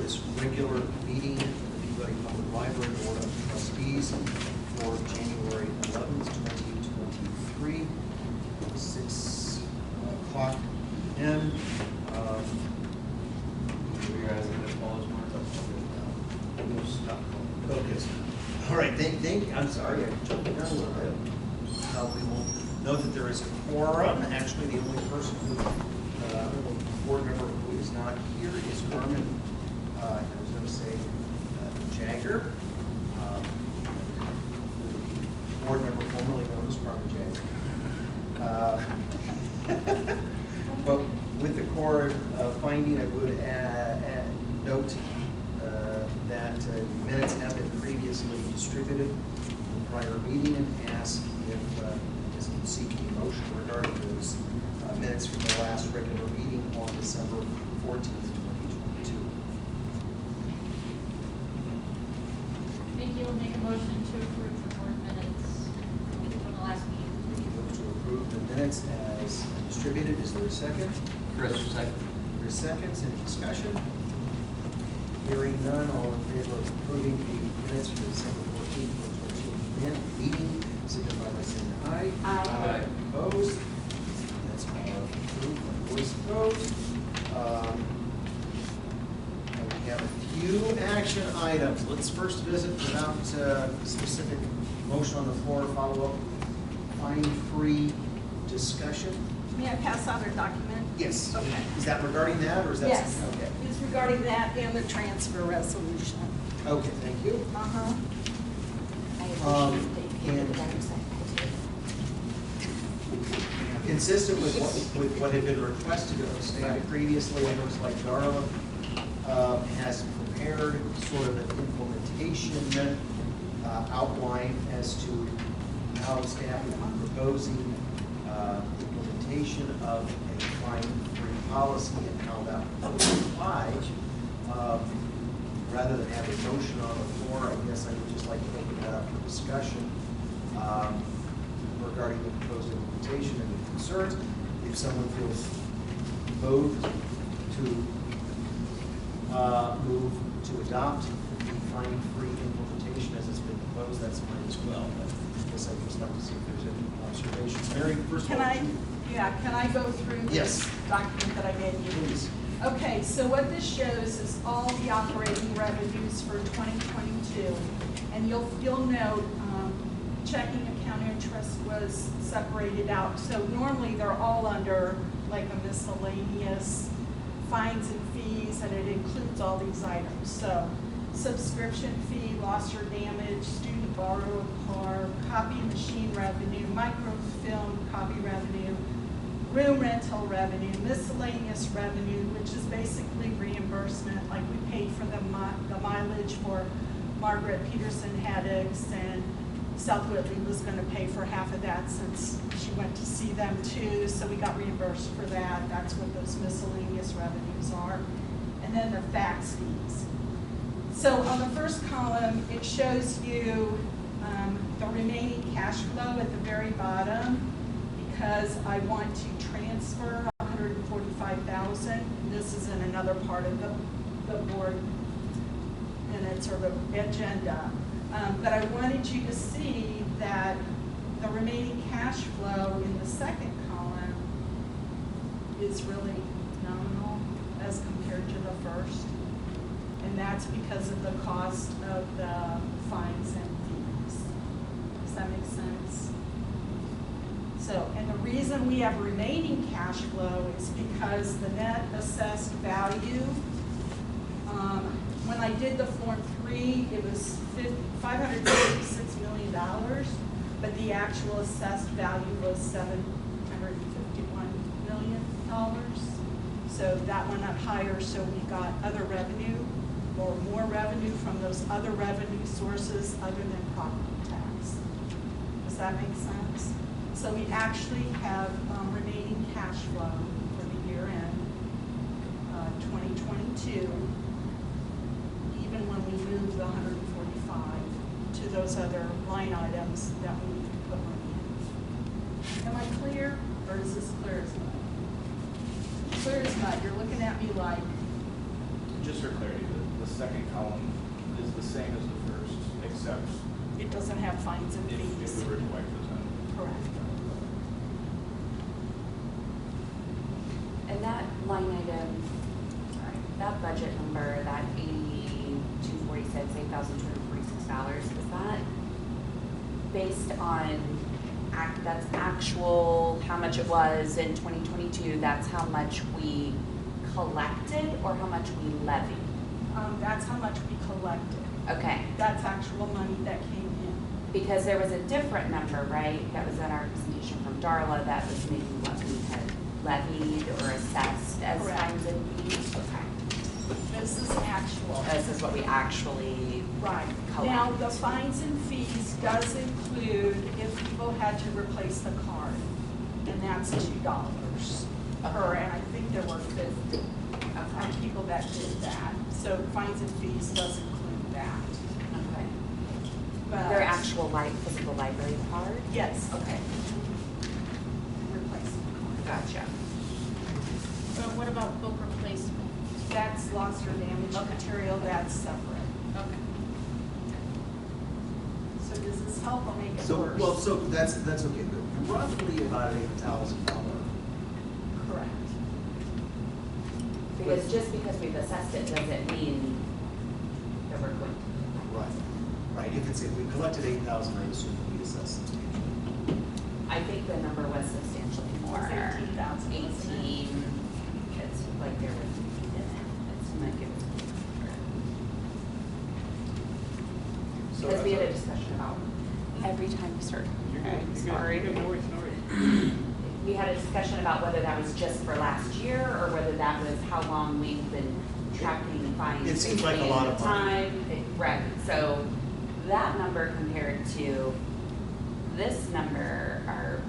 this regular meeting of the Peabody Public Library Board of Trustees for January 11th, 2023, 6 o'clock p.m. Focus. All right, I'm sorry, I jumped down a little bit. We will note that there is a quorum. Actually, the only person who, board member who is not here is Carmen, I was going to say Jagger, board member formerly known as Carmen Jagger. But with the court finding, I would note that minutes have been previously distributed in the prior meeting and ask if just seek a motion regarding those minutes from the last regular meeting on December 14th, 2022. Thank you. We'll make a motion to approve the board minutes from the last meeting. Move to approve the minutes as distributed. Is there a second? Chris, second. Chris seconds. Any discussion? Hearing none, all in favor of approving the minutes for December 14th, 2022 meeting, signify by saying aye. Aye. Opposed? That's all approved by voice vote. We have a few action items. Let's first visit without specific motion on the floor, follow-up fine-free discussion. May I pass out our document? Yes. Okay. Is that regarding that, or is that? Yes, Okay. it's regarding that and the transfer resolution. Okay, thank you. Uh-huh. And consistent with what had been requested of staff previously, it looks like Darla has prepared sort of an implementation outline as to how staff is proposing implementation of a fine-free policy and how that would apply. Rather than have a motion on the floor, I guess I would just like to open that up for discussion regarding the proposed implementation and the concerns. If someone feels moved to move to adopt the fine-free implementation as it's been proposed, that's fine as well. But I guess I'd just like to see if there's any observations. Mary, first of all. Can I go through Yes. this document that I gave you? Please. Okay, so what this shows is all the operating revenues for 2022. And you'll note checking account interest was separated out. So normally they're all under like a miscellaneous fines and fees, and it includes all these items. So subscription fee, loss or damage, student borrow a car, copy machine revenue, microfilm copy revenue, room rental revenue, miscellaneous revenue, which is basically reimbursement, like we paid for the mileage for Margaret Peterson Haddix, and South Whitley was going to pay for half of that since she went to see them too, so we got reimbursed for that. That's what those miscellaneous revenues are. And then the fax fees. So on the first column, it shows you the remaining cash flow at the very bottom, because I want to transfer $145,000. This is in another part of the board minutes or the agenda. But I wanted you to see that the remaining cash flow in the second column is really nominal as compared to the first. And that's because of the cost of the fines and fees. Does that make sense? So, and the reason we have remaining cash flow is because the net assessed value, when I did the Form 3, it was $556 million, but the actual assessed value was $751 million. So that went up higher, so we got other revenue, or more revenue from those other revenue sources other than property tax. Does that make sense? So we actually have remaining cash flow for the year end 2022, even when we move the 145 to those other line items that we need to put money in. Am I clear, or is this clear as mud? Clear as mud. You're looking at me like. Just for clarity, the second column is the same as the first, except It doesn't have fines and if fees. we were to wipe this out. Correct. And that line item, sorry, that budget number, that $8,246, is that based on, that's actual, how much it was in 2022, that's how much we collected or how much we levied? That's how much we collected. Okay, That's actual money that came in. because there was a different number, right, that was in our presentation from Darla, that was maybe what we had levied or assessed as Correct. fines and fees? Okay. This is actual. This is what we actually Right. collect. Now, the fines and fees does include if people had to replace the card, and that's $2 per, and I think there were 50 people that did that. So fines and fees does include that. Okay. But Their actual physical library card? Yes. Okay, Replacement card. gotcha. What about book replacement? That's lost or damaged Okay. material, that's separate. Okay. So does this help or make it So, worse? well, so that's okay, but roughly about $8,000. Correct. Because just because we've assessed it doesn't mean that we're going to. Right, right, if we collected 8,000, I assume we assessed it. I think the number was substantially more. It's 18,000, wasn't it? 18, it's like there was, it's like it was. So Because we had a that's discussion about, every time we start. You're good, Okay, you're good, sorry. you're good, no worries, no worries. We had a discussion about whether that was just for last year or whether that was how long we've been tracking fines. It seems like a lot of money. Time, right, so that number compared to this number are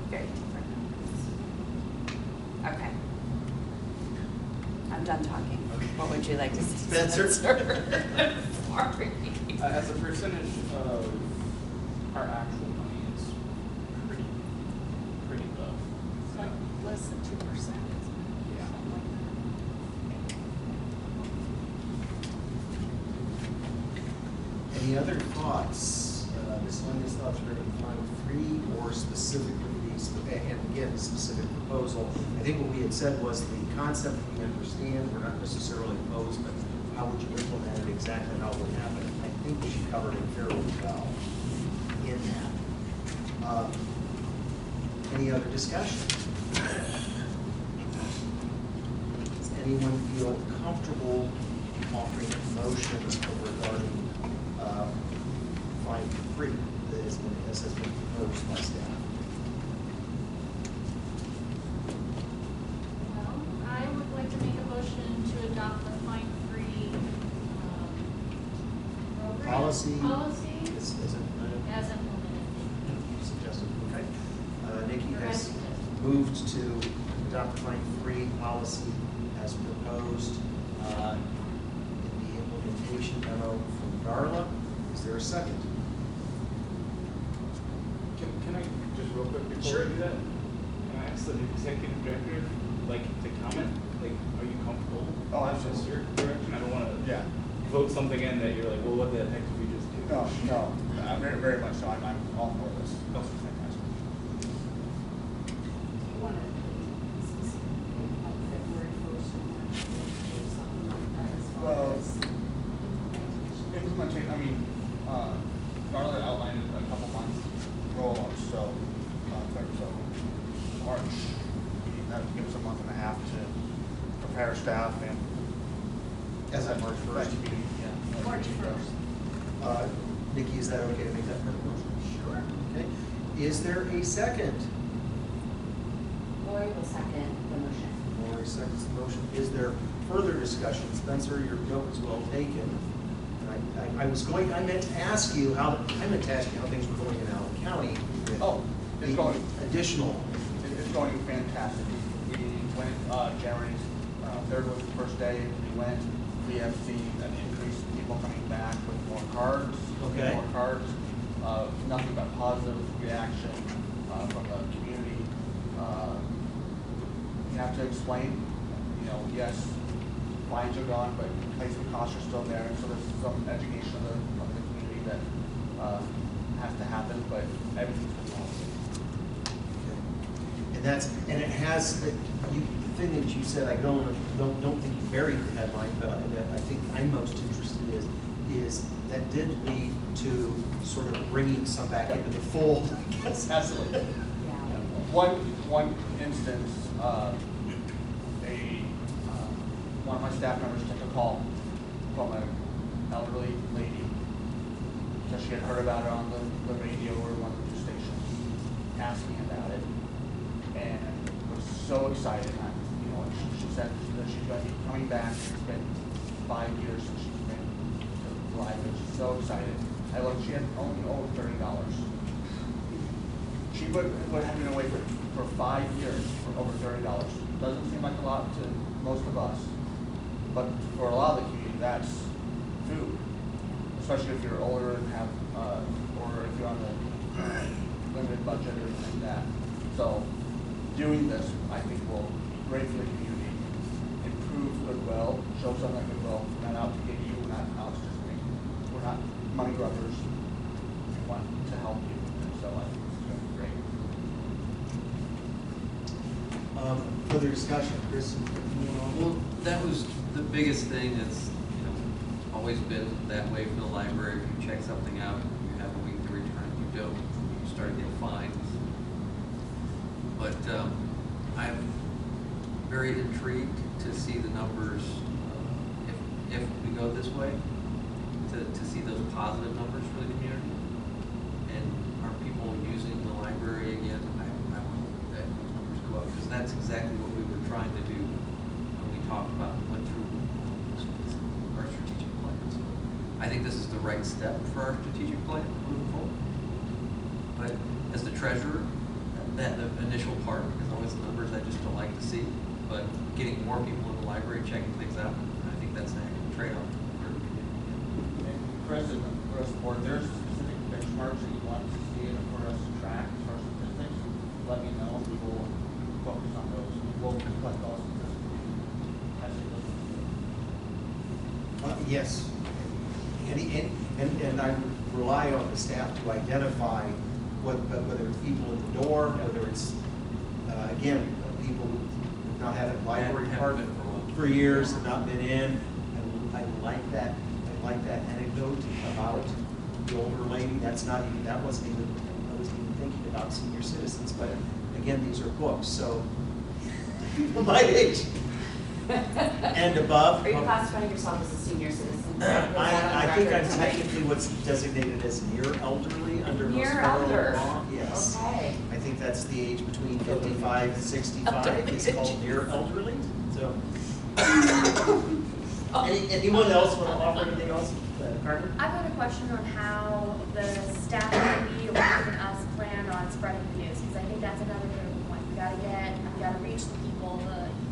very different numbers. Okay. I'm done talking. What would you like to say? Spencer? Sorry. As a percentage of our actual money, it's pretty low. It's like less than 2%, isn't it? Yeah. Something like that. Any other thoughts, miscellaneous thoughts regarding Fund 3 or specifically these, and again, specific proposal? I think what we had said was the concept we understand, we're not necessarily opposed, but how would you implement it, exactly how it would happen? I think she covered it fairly well in that. Any other discussion? Does anyone feel comfortable offering a motion regarding Fund 3 that has been proposed by staff? Well, I would like to make a motion to adopt the fine-free program. Policy. Policy Is it as implemented. suggested? Okay. Nikki Or has as suggested. moved to adopt the Fund 3 policy as proposed in the implementation memo from Darla. Is there a second? Can I just real quick before Sure. we do that? Can I ask the executive director, like, to comment? Like, are you comfortable? Oh, with this, your direction? I don't want to Yeah. vote something in that you're like, well, what the heck did we just do? No, very, very much so. I'm all for this. That's fantastic. You want to be specific, like February 1st or March 1st or something like that as far Well, as implementation? Implementation, I mean, Darla outlined a couple months rollout, so March, that gives us a month and a half to prepare staff and. As of March 1st? Yeah. March 1st. Nikki, is that okay to make that part of the motion? Sure. Okay. Is there a second? Lori will second the motion. Lori seconds the motion. Is there further discussion? Spencer, your note was well taken. And I meant to ask you how things were going in Allen County. with Oh, it's the going- Additional. It's going fantastic. We went, January 3rd was the first day we went. We have seen an increase in people coming back with more cards. Okay. More cards, nothing but positive reaction from the community. You have to explain, yes, fines are gone, but placement costs are still there, so there's some education of the community that has to happen, but everything's been wrong. And it has, the thing that you said, I don't think you buried the headline, but I think I'm most interested is that did lead to sort of bringing some back into the fold, I guess. Absolutely. Yeah. One instance, one of my staff members took a call from an elderly lady because she had heard about it on the radio or one of the news stations, asking about it, and was so excited. She said that she's going to be coming back. It's been 5 years since she's been to the library. She's so excited. I looked, she had only owed $30. She would have been away for 5 years for over $30. Doesn't seem like a lot to most of us, but for a lot of the community, that's food. Especially if you're older and have, or if you're on a limited budget or anything like that. So doing this, I think, will be great for the community, improve goodwill, show some of that goodwill. We're not out to get you, we're not out to just make, we're not money grubbers. We want to help you, and so I think this is going to be great. Further discussion, Chris? Well, that was the biggest thing that's, always been that way for the library. If you check something out, you have a week to return. If you don't, you start to get fines. But I'm very intrigued to see the numbers, if we go this way, to see those positive numbers for the community. And are people using the library again? I want that those numbers go up, because that's exactly what we were trying to do when we talked about, went through our strategic plan. So I think this is the right step for our strategic plan moving forward. But as the treasurer, that the initial part is always the numbers I just don't like to see. But getting more people in the library checking things out, I think that's a trade-off for the community. And Chris and the rest of the board, there's specific benchmarks that you want to see and for us to track as far as statistics. Let me know. We will focus on those. We will collect all statistics as it goes. Yes. And I rely on the staff to identify whether it's people at the door, whether it's, again, people who have not had a library card for years, have not been in. I like that anecdote about the older lady. I wasn't even thinking about senior citizens, but again, these are books, so people my age and above. Are you classifying yourself as a senior citizen? I think I'm technically what's designated as near elderly under most Near federal elder. law. Yes. Okay. I think that's the age between 55 and 65. It's called near elderly. So, anyone else want to offer anything else? Carter? I've got a question on how the staff committee or even us plan on spreading the news, because I think that's another critical point. We gotta reach the people.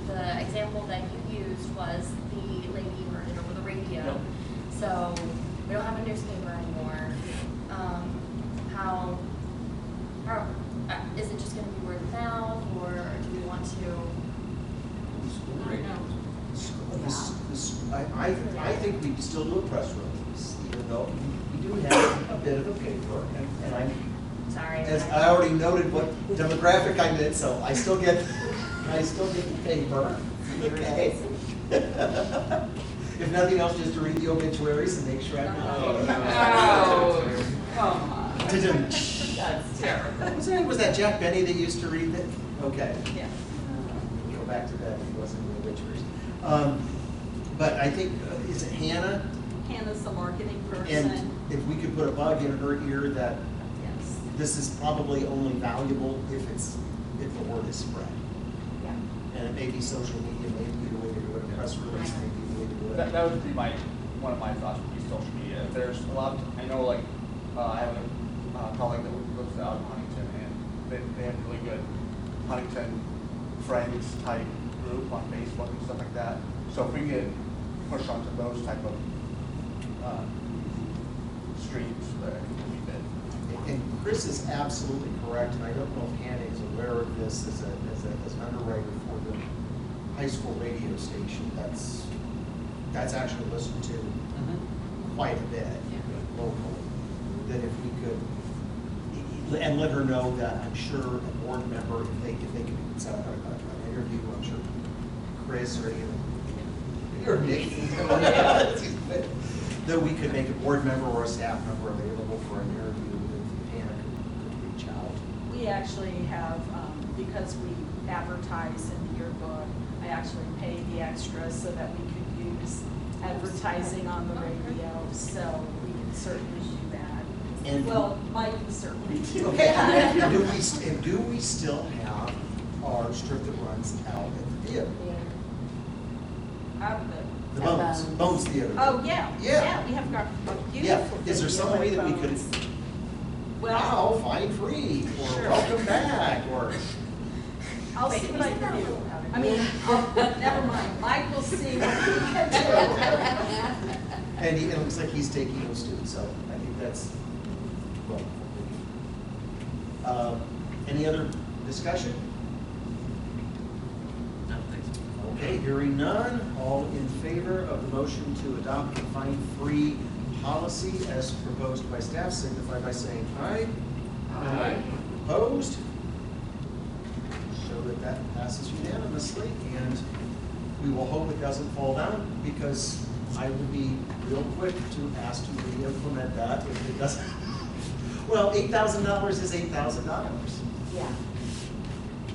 The example that you used was the lady who heard it over the radio. Yep. So we don't have a newspaper anymore. How is it just gonna be word of mouth, or do we want to? I don't know. I think we still do a press release, even though we do have a bit of a paper, and I'm, Sorry. as I already noted what demographic I'm in, so I still get the paper. Okay. If nothing else, just to read the obituaries and make sure I'm not. Oh, come on. That's terrible. Was that Jack Benny that used to read that? Okay. Yeah. Go back to that, he wasn't in the obituaries. But I think, is it Hannah? Hannah's the marketing person. And if we could put a bug in her ear that Yes. this is probably only valuable if the word is spread. Yeah. And it may be social media, maybe the way to do it, a press release, maybe the way to do it. That would be one of my thoughts would be social media. There's a lot, I know, like, I have a colleague that lives out in Huntington, and they have really good Huntington Friends type group on Facebook and stuff like that. So if we get pushed onto those type of streams, it would be good. And Chris is absolutely correct, and I don't know if Hannah is aware of this as an underwriter for the high school radio station. That's that's actually listened to quite a bit locally, that if we could, and let her know that I'm sure a board member, if they could set up an interview, I'm sure Chris or any of them, or Nick, that we could make a board member or a staff member available for an interview, if Hannah could reach out. We actually have, because we advertise in the yearbook, I actually pay the extra so that we could use advertising on the radio, so we can certainly do that. And- Well, Mike can certainly do Okay, that. and do we still have our strip that runs out at the theater? Out of The At Bones, Bones. Bones Theater. Oh, yeah, Yeah. yeah, we have got a Yeah, beautiful. is there some video way that we at could, Bones. wow, Well, fine free, or Sure. welcome back, or, I'll see what I can do. I mean, never mind, Mike will see what he can do. and it looks like he's taking those too, so I think that's, well. Any other discussion? No, thanks. Okay, hearing none, all in favor of the motion to adopt the fine-free policy as proposed by staff, signify by saying aye. Aye. Opposed? Show that that passes unanimously, and we will hope it doesn't fall down, because I would be real quick to ask to re-implement that if it doesn't. Well, $8,000 is $8,000. Yeah.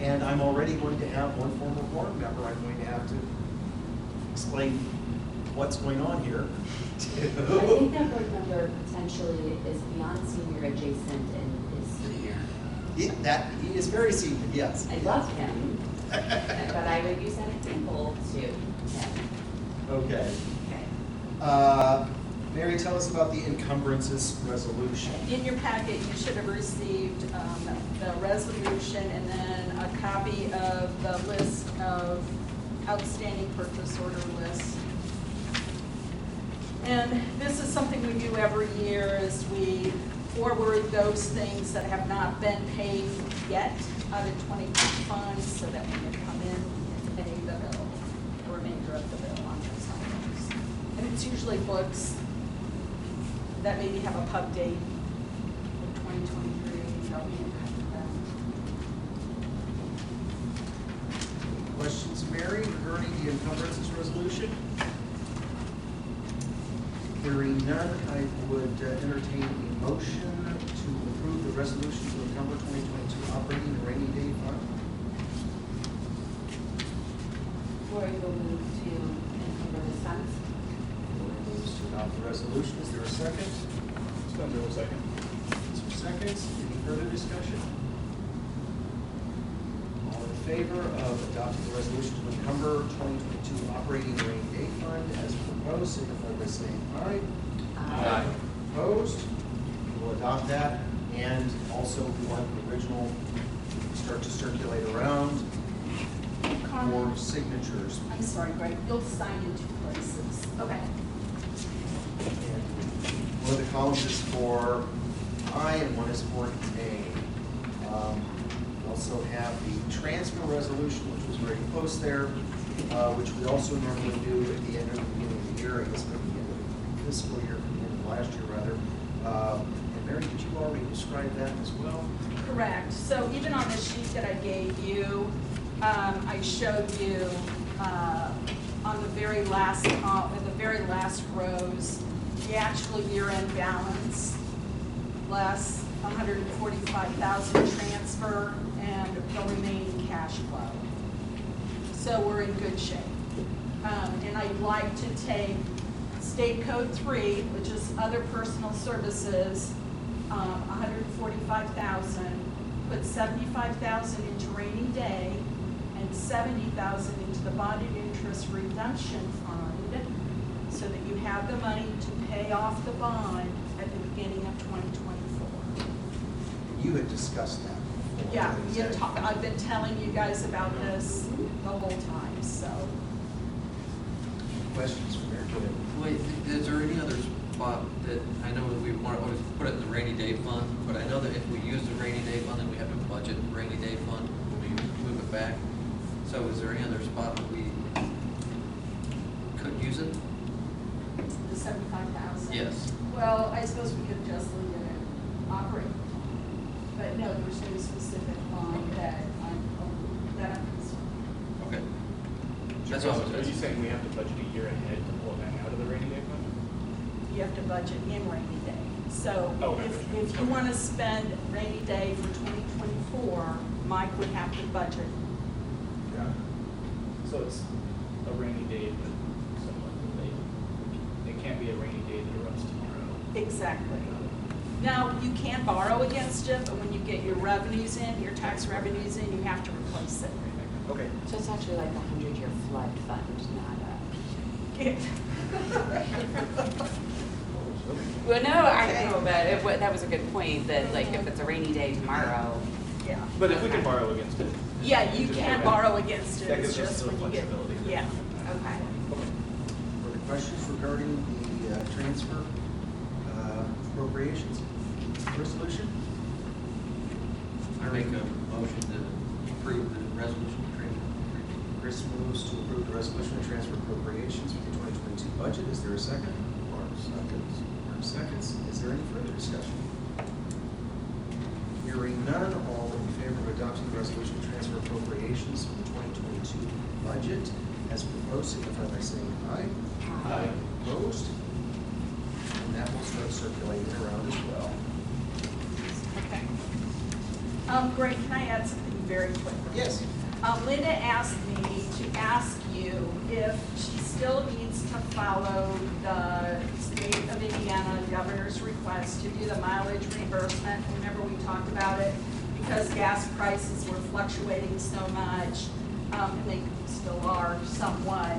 And I'm already going to have one former board member, I'm going to have to explain what's going on here. I think that board member potentially is beyond senior adjacent and is senior. He is very senior, yes. I love him, but I would use that example to him. Okay. Okay. Mary, tell us about the encumbrances resolution. In your packet, you should have received the resolution and then a copy of the list of outstanding purchase order lists. And this is something we do every year, is we forward those things that have not been paid yet out of 22 funds, so that we can come in and pay the bill, the remainder of the bill on those items. And it's usually books that maybe have a pub date in 2023, that'll be impacted them. Questions, Mary, regarding the encumbrances resolution? Hearing none, I would entertain a motion to approve the resolution to encumber 2022 operating and rainy day fund. Lori will move to encumber the funds. Moves to adopt the resolution. Is there a second? Spencer will second. Mr. Seconds. Any further discussion? All in favor of adopting the resolution to encumber 2022 operating and rainy day fund as proposed, signify by saying aye. Aye. Opposed? We'll adopt that, and also we want the original start to circulate around for signatures. I'm sorry, Greg, you'll sign in 2 places. Okay. And one of the columns is for I and one is for A. We also have the transfer resolution, which was very close there, which we also normally do at the end of the beginning of the year, I guess maybe the end of the fiscal year, the end of last year rather. And Mary, did you already describe that as well? Correct. So even on the sheet that I gave you, I showed you on the very last, in the very last rows, the actual year-end balance, less 145,000 transfer, and the remaining cash flow. So we're in good shape. And I'd like to take State Code 3, which is other personal services, 145,000, put 75,000 into rainy day, and 70,000 into the bonded interest redemption fund, so that you have the money to pay off the bond at the beginning of 2024. You had discussed that before. Yeah, I've been telling you guys about this the whole time, so. Questions for Mary? Go ahead. Wait, is there any other spot that, I know that we want to always put it in the rainy day fund, but I know that if we use the rainy day fund, then we have to budget the rainy day fund when we move it back. So is there any other spot that we could use it? $75,000? Yes. Well, I suppose we could just leave it at operating fund. But no, there's no specific line that I'm concerned. Okay. That's So all. Are you saying we have to budget a year ahead to pull that out of the rainy day fund? You have to budget in rainy day. So Oh, if you want to spend rainy day for 2024, Mike would have to budget. Yeah. So it's a rainy day, but somewhat delayed. It can't be a rainy day that erupts tomorrow. Exactly. Now, you can borrow against it, but when you get your revenues in, your tax revenues in, you have to replace it. Okay. So it's actually like a 100-year flood fund, not well, no, I know, but that was a good point, that like if it's a rainy day tomorrow. Yeah. But if we can borrow against it. Yeah, you can borrow against it. That It's gives us just some when you get. flexibility. Yeah. Okay. Further questions regarding the transfer appropriations resolution? I make a motion to approve the resolution to transfer. Chris moves to approve the resolution to transfer appropriations for the 2022 budget. Is there a second? Mark seconds. Mark seconds. Is there any further discussion? Hearing none, all in favor of adopting the resolution to transfer appropriations for the 2022 budget as proposed, signify by saying aye. Aye. Opposed? And that will start circulating around as well. Okay. Greg, can I add something very quickly? Yes. Linda asked me to ask you if she still needs to follow the state of Indiana governor's request to do the mileage reimbursement. Remember we talked about it because gas prices were fluctuating so much, and they still are somewhat.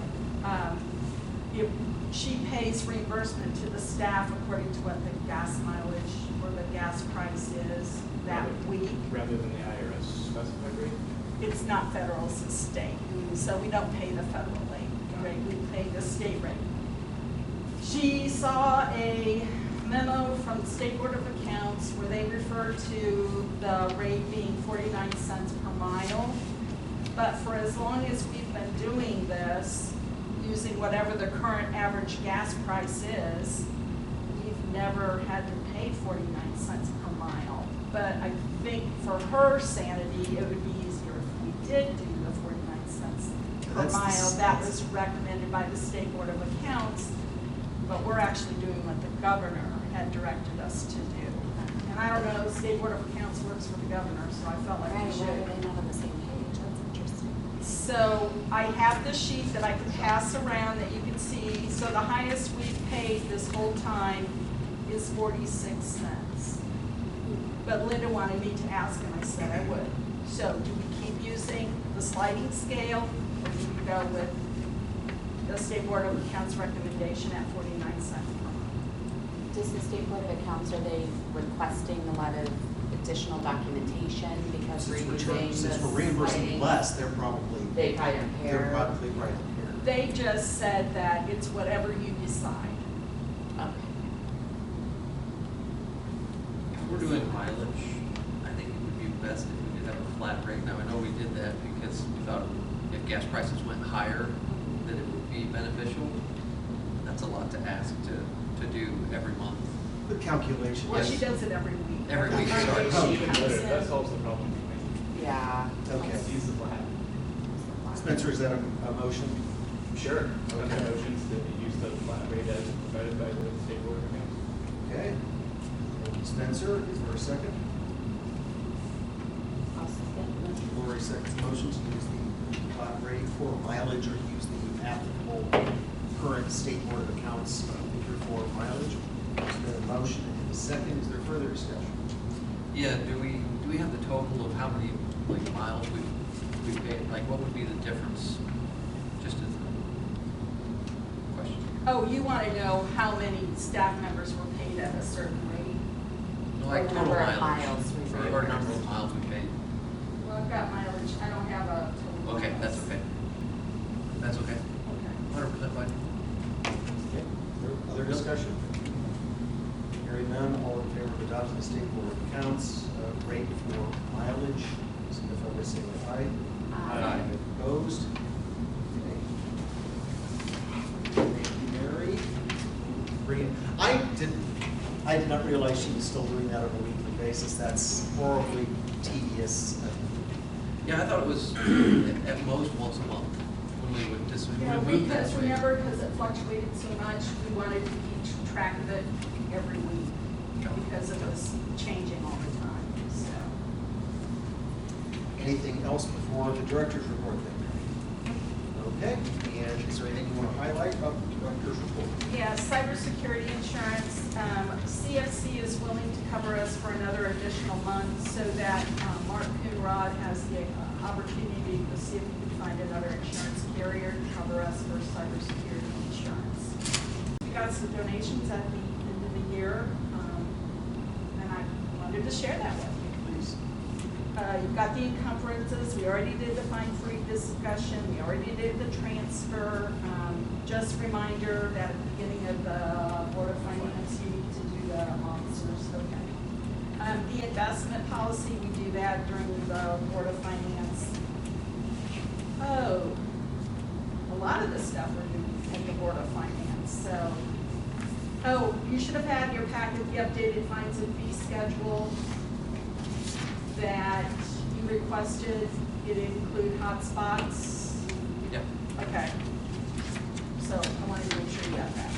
If she pays reimbursement to the staff according to what the gas mileage or the gas price is that week. Rather than the IRS specified rate? It's not federal, it's a state, so we don't pay the federal rate, we pay the state rate. She saw a memo from the State Board of Accounts where they refer to the rate being 49 cents per mile. But for as long as we've been doing this, using whatever the current average gas price is, we've never had to pay 49 cents per mile. But I think for her sanity, it would be easier if we did do the 49 cents per mile. That was recommended by the State Board of Accounts, but we're actually doing what the governor had directed us to do. And I don't know, the State Board of Accounts works for the governor, so I felt like we Right, why should. are they not on the same page? That's interesting. So I have the sheet that I can pass around that you can see. So the highest we've paid this whole time is 46 cents. But Linda wanted me to ask, and I said I would. So do we keep using the sliding scale, or do we go with the State Board of Accounts recommendation at 49 cents per month? Does the State Board of Accounts, are they requesting a lot of additional documentation because we're using the Since we're reimbursing sliding? less, they're probably. They probably don't care. They're probably right here. They just said that it's whatever you decide. Okay. If we're doing mileage, I think it would be best if we could have a flat rate. Now, I know we did that because we thought if gas prices went higher, that it would be beneficial. That's a lot to ask to do every month. The calculation. Well, yes. she does it every week. Every week, Every sorry. week Oh, she even comes better, in. that solves the problem for me. Yeah. Okay. Let's use the flat. Spencer, is that a motion? Sure. Okay. Okay. Motions that we use the flat rate as provided by the State Board of Accounts. Okay. Thank you, Spencer. Is there a second? I'll second. Lori seconds the motion to use the flat rate for mileage or use the applicable current State Board of Accounts figure for mileage. There's been a motion and a second. Is there further discussion? Yeah, do we have the total of how many miles we paid? Like, what would be the difference? Just as a question. Oh, you want to know how many staff members were paid at a certain rate? Like Or total number of mileage. miles we Or paid. number of miles we paid. Well, I've got mileage, I don't have a total. Okay, miles. that's okay. That's okay. Okay. 100% fine. Okay. Other discussion? Hearing none, all in favor of adopting the State Board of Accounts rate for mileage, signify by saying aye. Aye. Opposed? Okay. Thank you, Mary. Maureen. I did not realize she was still doing that on a weekly basis. That's horribly tedious. Yeah, I thought it was at most once a month when we would just Yeah, move that because way. remember, because it fluctuated so much, we wanted to keep track of it every week because it was changing all the time, so. Anything else before the director's report then? Okay, and is there anything you want to highlight about the director's report? Yeah, cybersecurity insurance, CFC is willing to cover us for another additional month so that Mark Coonrod has the opportunity to see if we can find another insurance carrier to cover us for cybersecurity insurance. We got some donations at the end of the year, and I wanted to share that with you. Please. You've got the encumbrances, we already did the fine-free discussion, we already did the transfer. Just a reminder that at the beginning of the Board of Finance, you need to do the officers, okay. The investment policy, we do that during the Board of Finance. Oh, a lot of the stuff we're doing at the Board of Finance, so. Oh, you should have had in your packet the updated fines and fee schedule that you requested. It include hotspots. Yep. Okay. So I wanted to make sure you got that.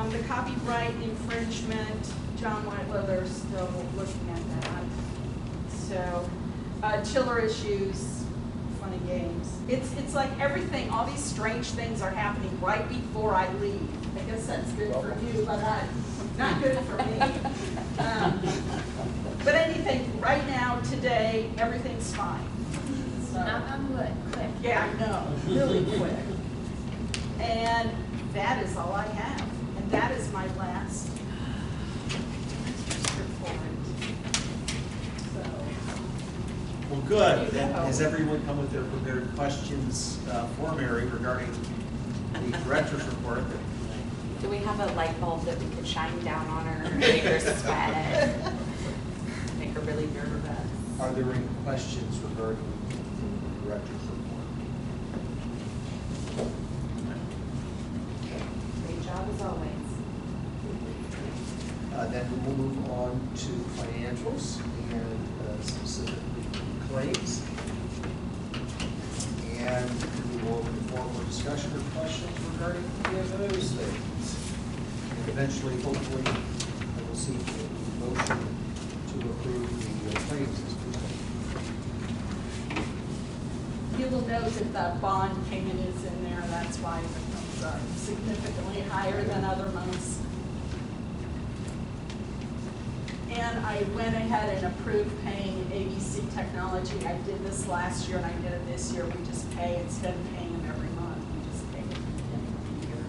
The copyright infringement, John Whiteleather's still looking at that. So, chiller issues, fun and games. It's like everything, all these strange things are happening right before I leave. I guess that's good for you, but not good for me. But anything, right now, today, everything's fine. So, Knock on wood, quick. yeah, I know, really quick. And that is all I have. And that is my last report. So, Well, good. There you Then go. has everyone come with their prepared questions for Mary regarding the director's report? Do we have a light bulb that we could shine down on her and make her sweat? Make her really nervous? Are there any questions regarding the director's report? Great job as always. Then we will move on to financials and specifically claims. And we will open the floor for discussion or questions regarding any of those things. And eventually, hopefully, I will seek a motion to approve the claims as presented. you will note that the bond payment is in there, that's why it comes significantly higher than other months. And I went ahead and approved paying ABC Technology. I did this last year and I did it this year. We just pay, instead of paying them every month, we just pay them at the end of the year.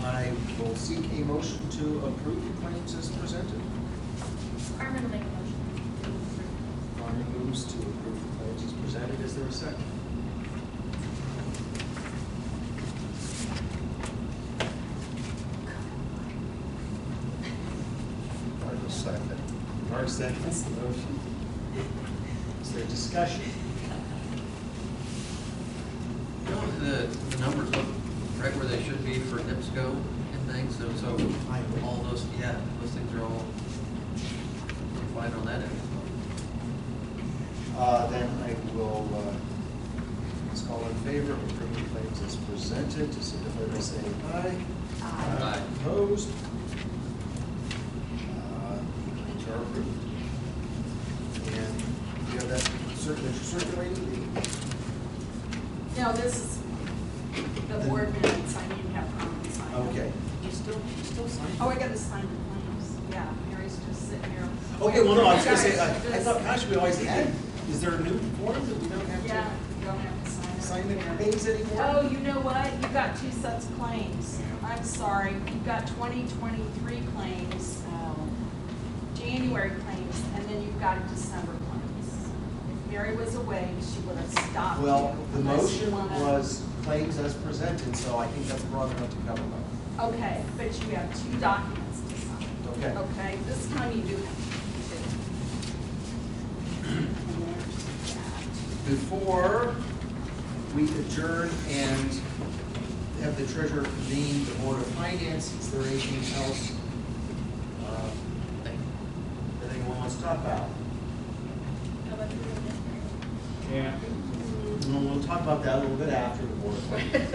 I will seek a motion to approve the claims as presented. Carmen will make a motion. Carmen moves to approve the claims as presented. Is there a second? Mark will second. Mark seconds the motion. Is there discussion? You know, the numbers look right where they should be for NIPSCO and things, so all those, yeah, those things are all fine on that end. Then I will, let's call in favor of approving the claims as presented, to signify by saying aye. Aye. Opposed? Claims are approved. And you have that circulating the, No, this is the board minutes, I need to have Carmen sign. them. okay. You still sign? Oh, I gotta sign the claims, yeah, Mary's just sitting here. Okay, well, no, I was gonna say, Guys, I thought, gosh, we always had, is there a new form that we don't have to? Yeah, you don't have to sign it. assignment claims anymore? Oh, you know what? You've got two sets of claims. I'm sorry. You've got 2023 claims, January claims, and then you've got December claims. If Mary was away, she would have stopped you. Well, the unless you motion wanna- was claims as presented, so I think that's broad enough to cover both. Okay, but you have two documents to sign. Okay. Okay, this time you do have two. And there's that. Before we adjourn and have the treasurer convene the Board of Finance, is there anything else that anyone wants to talk about? How about the reimbursement? Yeah. We'll talk about that a little bit after the Board of Finance.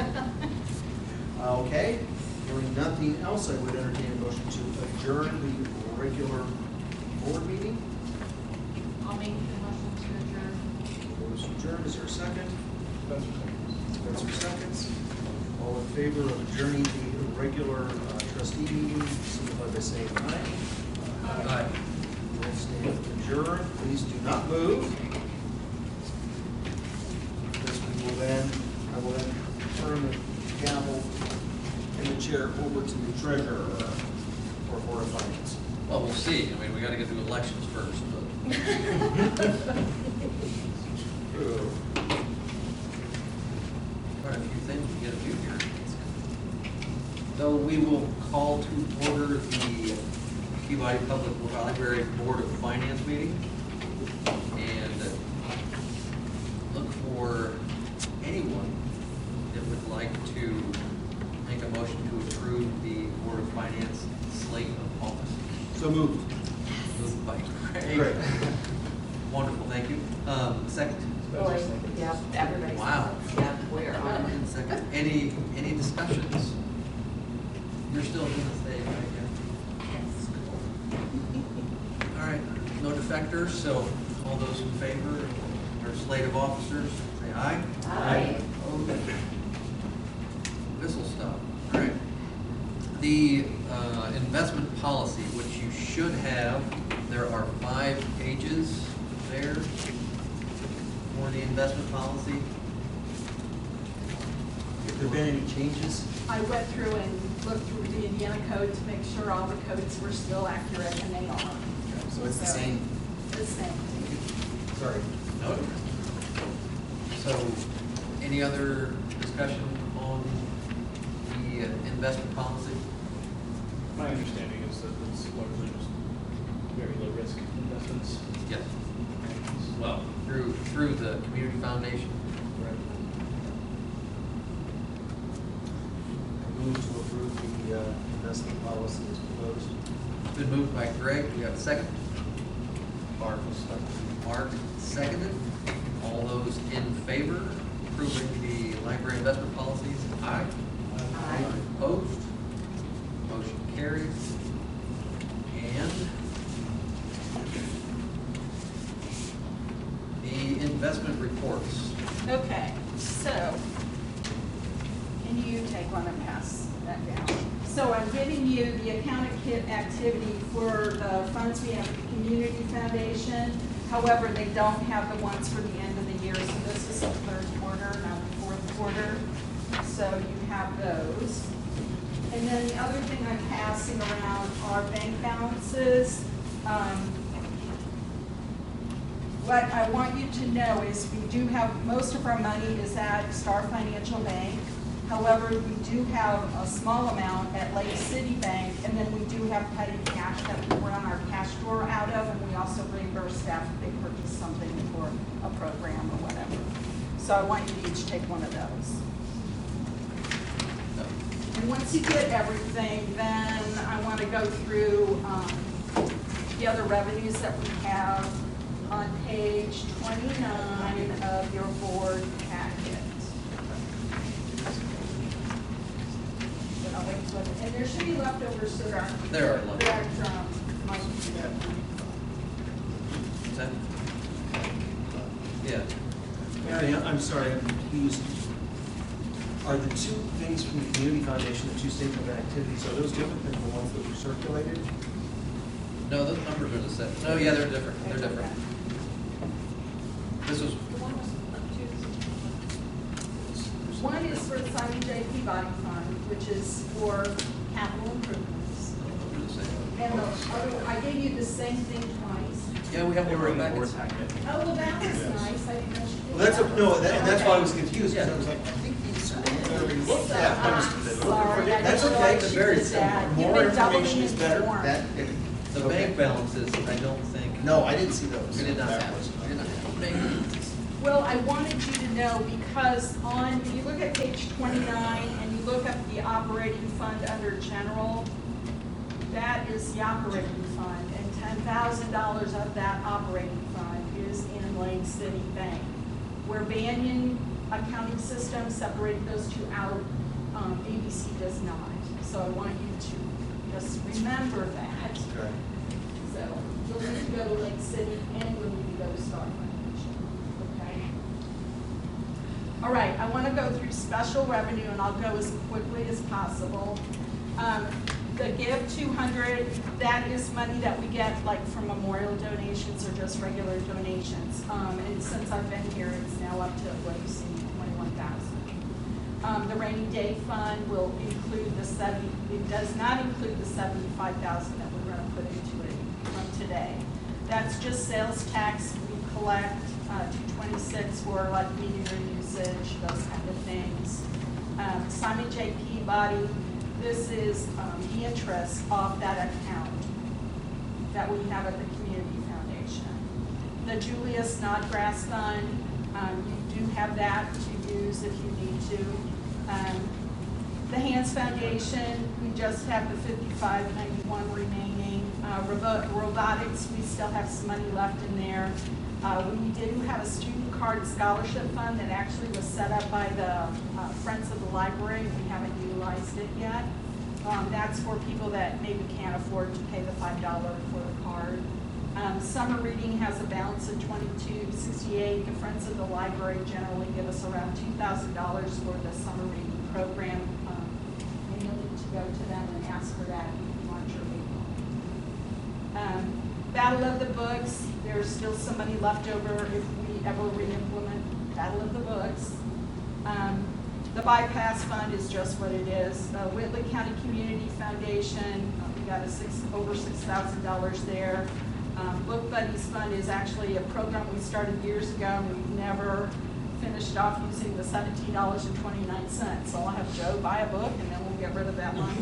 Okay, hearing nothing else, I would entertain a motion to adjourn the regular board meeting. I'll make the motion to adjourn. Motion adjourned, is there a second? Spencer seconds. Spencer seconds. All in favor of adjourning the regular trustee meeting, signify by saying aye. Aye. We'll stand adjourned. Please do not move. This we will then, I will then turn the gavel and the chair over to the treasurer for Board of Finance. Well, we'll see. I mean, we gotta get through elections first, but. Quite a few things to get a few here. So we will call to order the Peabody Public Library Board of Finance meeting. And look for anyone that would like to make a motion to approve the Board of Finance slate of officers. So moved. Moved by Craig. Great. Wonderful, thank you. Second? Spencer seconds. Yep, everybody's. Wow. Yep, we're on. Second. Any discussions? You're still going to stay, right? Yeah. All right, no defectors, so all those in favor of our slate of officers, say aye. Aye. Opposed? Whistle stop. All right. The investment policy, which you should have, there are 5 pages there for the investment policy. Have there been any changes? I went through and looked through the Indiana code to make sure all the codes were still accurate, and they are. So it's the same. The same. Sorry. No. So, any other discussion on the investment policy? My understanding is that it's largely just very low risk investments. Yes. Well, through the community foundation. Right. I move to approve the investment policy as proposed. Been moved by Greg, we have a second. Mark was stuck. Mark seconded. All those in favor of approving the library investment policies, aye. Aye. Opposed? Motion carries. And the investment reports. Okay, so, can you take one and pass that down? So I'm giving you the account activity for the funds we have at the Community Foundation. However, they don't have the ones for the end of the year, so this is the third quarter, not the fourth quarter. So you have those. And then the other thing I'm passing around are bank balances. What I want you to know is we do have, most of our money is at Star Financial Bank. However, we do have a small amount at Lake City Bank, and then we do have petty cash that we run our cash drawer out of, and we also reimburse staff if they purchase something for a program or whatever. So I want you to each take one of those. And once you get everything, then I want to go through the other revenues that we have on page 29 of your board packet. And there should be leftovers that are. There are leftovers. That might be there. Is that? Yeah. Mary, I'm sorry, I'm confused. Are the two things from the Community Foundation, the two statement of activities, are those different than the ones that were circulated? No, those numbers are the same. No, yeah, they're different. They're different. This was, The one was J. Peabody Fund, which is for capital improvements. And the other, I gave you the same thing twice. Yeah, we have They one were more in the back. board packet. Oh, well, that was nice, I didn't know she did Well, that's, that. no, that's why I was Okay. confused, because I was like, I think these already looked So, at. I was- sorry, I That's didn't okay, realize but she very did simple. that. You've More been doubling information is better. informed. That, The okay. bank balances, I don't think. No, I didn't see those. We did not That have, was- we did not have bank balances. Well, I wanted you to know because if you look at page 29 and you look up the operating fund under general, that is the operating fund, and $10,000 of that operating fund is in Lane City Bank. Where Banyan Accounting System separated those two out, ABC does not. So I want you to just remember that. Okay. So you'll need to go to Lake City and you'll need to go to Star Financial, okay? All right, I want to go through special revenue and I'll go as quickly as possible. The Give 200, that is money that we get like from memorial donations or just regular donations. And since I've been here, it's now up to, what you see, 21,000. The rainy day fund will include it does not include the 75,000 that we're going to put into it from today. That's just sales tax we collect, 226 for like meter usage, those kind of things. Simon J. Peabody, this is the interest off that account that we have at the Community Foundation. The Julia Snodgrass Fund, you do have that to use if you need to. The Hands Foundation, we just have the 5591 remaining. Robotics, we still have some money left in there. We do have a student card scholarship fund that actually was set up by the Friends of the Library. We haven't utilized it yet. That's for people that maybe can't afford to pay the $5 for the card. Summer reading has a balance of $22.68. The Friends of the Library generally give us around $2,000 for the summer reading program. And you'll need to go to them and ask for that if you want your reading. Battle of the Books, there's still some money left over if we ever re-implement Battle of the Books. The bypass fund is just what it is. Whitley County Community Foundation, we got over $6,000 there. Book Buddies Fund is actually a program we started years ago, and we've never finished off using the $17.29. So I'll have Joe buy a book, and then we'll get rid of that one.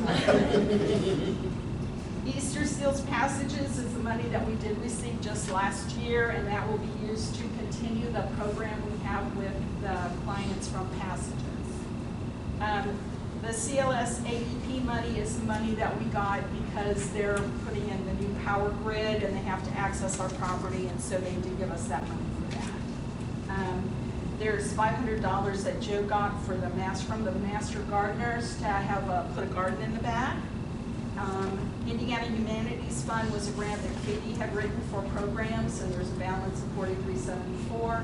Easter Seals Passages is the money that we did receive just last year, and that will be used to continue the program we have with the clients from Passages. The CLS AEP money is the money that we got because they're putting in the new power grid and they have to access our property, and so they do give us that money for that. There's $500 that Joe got for from the Master Gardeners to have put a garden in the back. Indiana Humanities Fund was a grant that Katie had written for programs, and there's a balance of $43.74.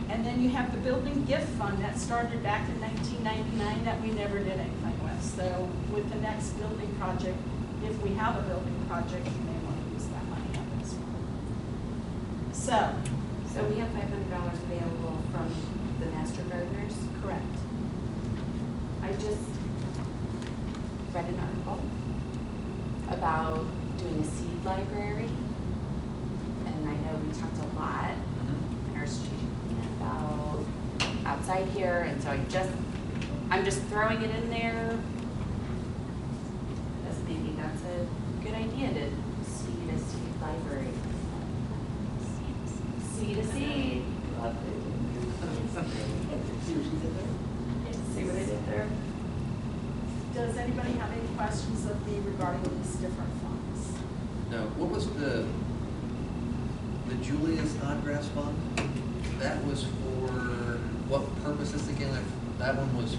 And then you have the Building Gift Fund that started back in 1999 that we never did anything with. So with the next building project, if we have a building project, you may want to use that money on this one. So we have $500 available from the Master Gardeners? Correct. I just read an article about doing a seed library. And I know we talked a lot in our strategic plan about outside here, and so I'm just throwing it in there as maybe that's a good idea to seed a seed library. Seed a seed. Love it. See what I did there? Does anybody have any questions of me regarding these different funds? No, what was the Julia Snodgrass Fund? That was for what purposes again? That one was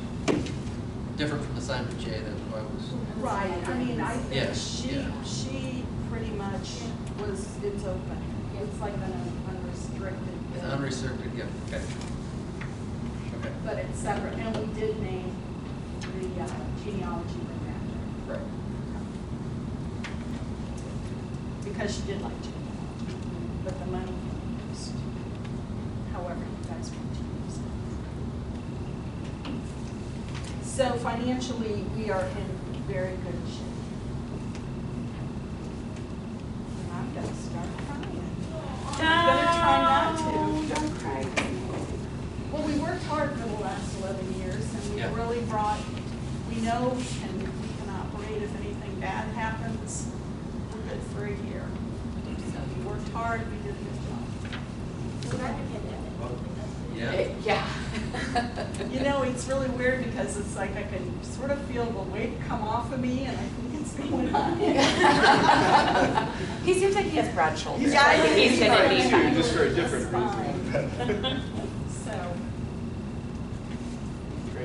different from the Simon J. That's why I was. Right, I mean, I think Yeah, yeah. she pretty much it's open. It's like an unrestricted. It's thing. unrestricted, yeah, okay. Okay. But it's separate, and we did name the genealogy remainder. Right. Because she did like genealogy, but the money can be used however you guys want to use it. So financially, we are in very good shape. And I'm gonna start crying. I'm gonna try not to. Don't cry. Well, we worked hard for the last 11 years, and we Yeah. really brought, we know we can operate if anything bad happens, we're good for a year. So we worked hard, we did a good job. We're not gonna get it. Yeah. Yeah. You know, it's really weird because it's like I can sort of feel the weight come off of me, and I think it's going on. He seems like he has broad shoulders. Yeah, I Like, think he's he's gonna right. be He's fine. Just for a different That's reason. So,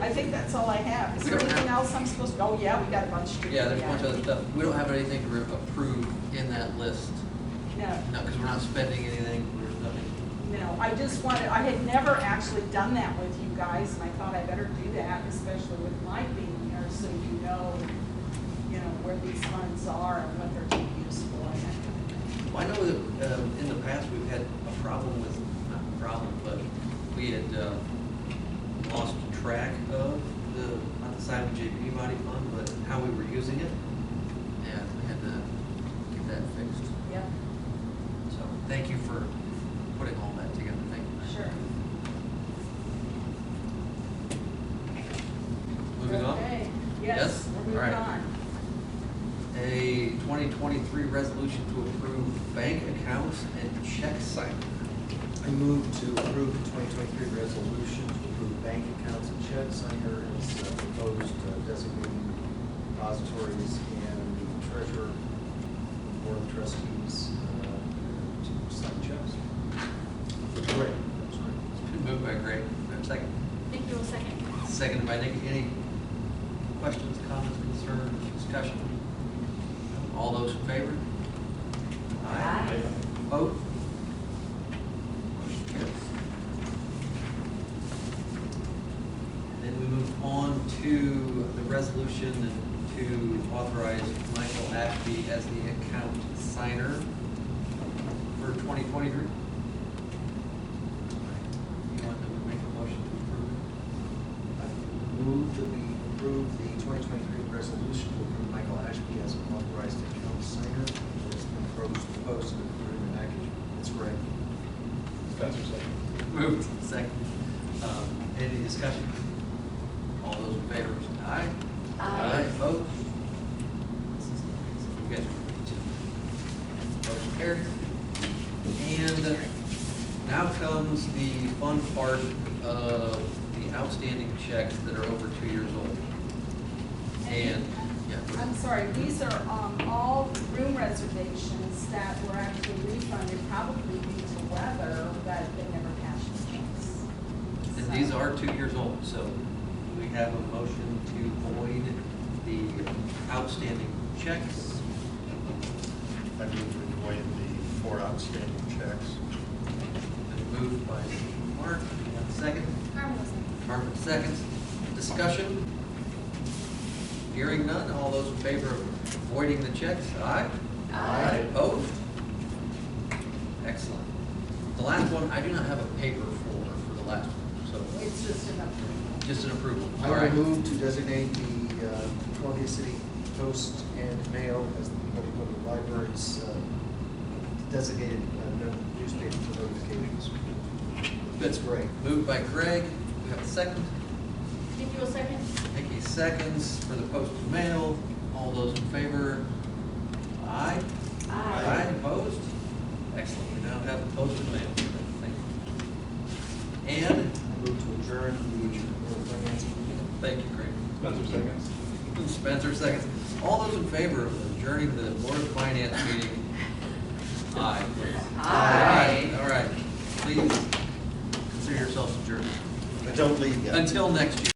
I think that's all I have. Is there anything else I'm supposed to, oh yeah, we got a bunch to do. Yeah, there's a bunch of other stuff. We don't have anything to approve in that list. No. No, because we're not spending anything, there's nothing. No, I just wanted, I had never actually done that with you guys, and I thought I better do that, especially with Mike being here, so you know, where these funds are and what they're being used for. and that kind of thing. Well, I know that in the past, we've had a problem with, not a problem, but we had lost track of not the Simon J. Peabody fund, but how we were using it. And we had to get that fixed. Yep, So thank you for putting all that together. Thank you. sure. Moving on. Okay, Yes? yes, we're All moving right. on. A 2023 resolution to approve bank accounts and check signing. I move to approve the 2023 resolution to approve bank accounts and check signer as proposed, designating depositories and the treasurer, board of trustees to sign checks. Great. It's been moved by Greg. Do I have a second? Nikki will second. Seconded by Nikki. Any questions, comments, concerns, discussion? All those in favor? Aye. Vote? Motion carries. Then we move on to the resolution to authorize Michael Ashby as the account signer for 2023. You want to make a motion to approve? I move that we approve the 2023 resolution to approve Michael Ashby as an authorized account signer as proposed in the agreement package. That's correct. Spencer second. Moved. Second. Any discussion? All those in favor, say aye. Aye. Vote. You guys. Motion carries. And now comes the fun part of the outstanding checks that are over 2 years old. And, yeah. I'm sorry, these are all room reservations that were actually refunded probably due to weather, but they never cashed the checks. And these are 2 years old, so we have a motion to void the outstanding checks. I move to void the 4 outstanding checks. Been moved by Mark. Do you have a second? Carmen was second. Mark seconds. Discussion? Hearing none. All those in favor of voiding the checks? Aye. Aye. Opposed? Excellent. The last one, I do not have a paper for the last one, so It's just an approval. just an approval. I All will right. move to designate the Columbia City Post and Mail as the Peabody Public Library's designated newspaper for notifications. That's great. Moved by Craig. We have a second. Nikki will second. Nikki seconds for the post and mail. All those in favor? Aye. Aye. Opposed? Excellent. We now have the post and mail. Thank you. And, I move to adjourn the Board of Finance meeting. thank you, Craig. Spencer seconds. Spencer seconds. All those in favor of adjourning the Board of Finance meeting? Aye. Aye. All right. Please consider yourselves adjourned. But don't leave yet. Until next year.